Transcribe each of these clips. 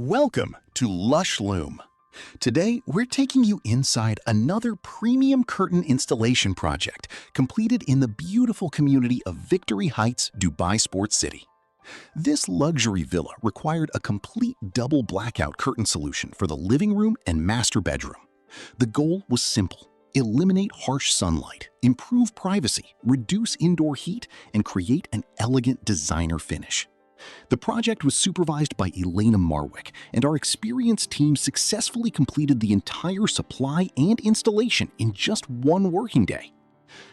Welcome to Lush Loom. Today, we're taking you inside another premium curtain installation project completed in the beautiful community of Victory Heights, Dubai Sports City. This luxury villa required a complete double blackout curtain solution for the living room and master bedroom. The goal was simple: eliminate harsh sunlight, improve privacy, reduce indoor heat, and create an elegant designer finish. The project was supervised by Elena Marwick, and our experienced team successfully completed the entire supply and installation in just one working day.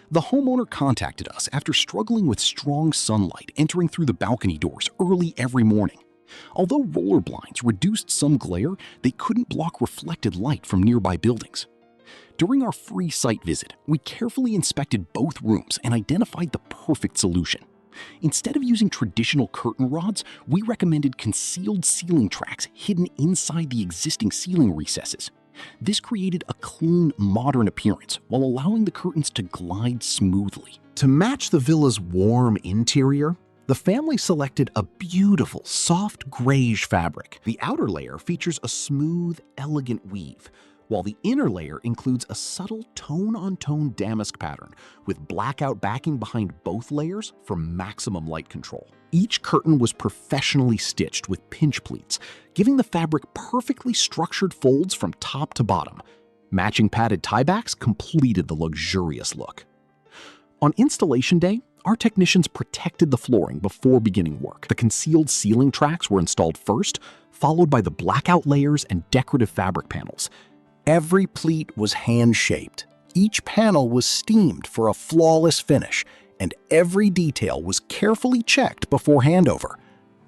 The homeowner contacted us after struggling with strong sunlight entering through the balcony doors early every morning. Although roller blinds reduced some glare, they couldn't block reflected light from nearby buildings. During our free site visit, we carefully inspected both rooms and identified the perfect solution. Instead of using traditional curtain rods, we recommended concealed ceiling tracks hidden inside the existing ceiling recesses. This created a clean, modern appearance while allowing the curtains to glide smoothly. To match the villa's warm interior, the family selected a beautiful, soft grayish fabric. The outer layer features a smooth, elegant weave, while the inner layer includes a subtle tone-on-tone damask pattern with blackout backing behind both layers for maximum light control. Each curtain was professionally stitched with pinch pleats, giving the fabric perfectly structured folds from top to bottom. Matching padded tiebacks completed the luxurious look. On installation day, our technicians protected the flooring before beginning work. The concealed ceiling tracks were installed first, followed by the blackout layers and decorative fabric panels. Every pleat was hand-shaped, each panel was steamed for a flawless finish, and every detail was carefully checked before handover.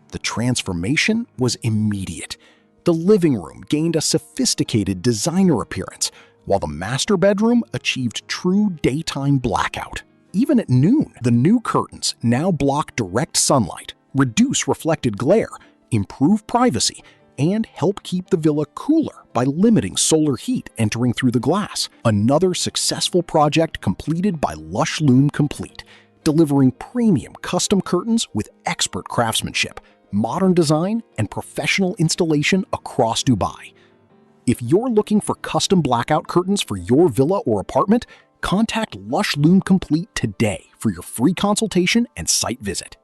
The transformation was immediate. The living room gained a sophisticated designer appearance, while the master bedroom achieved true daytime blackout. Even at noon, the new curtains now block direct sunlight, reduce reflected glare, improve privacy, and help keep the villa cooler by limiting solar heat entering through the glass. Another successful project completed by Lush Loom Complete, delivering premium custom curtains with expert craftsmanship, modern design, and professional installation across Dubai. If you're looking for custom blackout curtains for your villa or apartment, contact Lush Loom Complete today for your free consultation and site visit.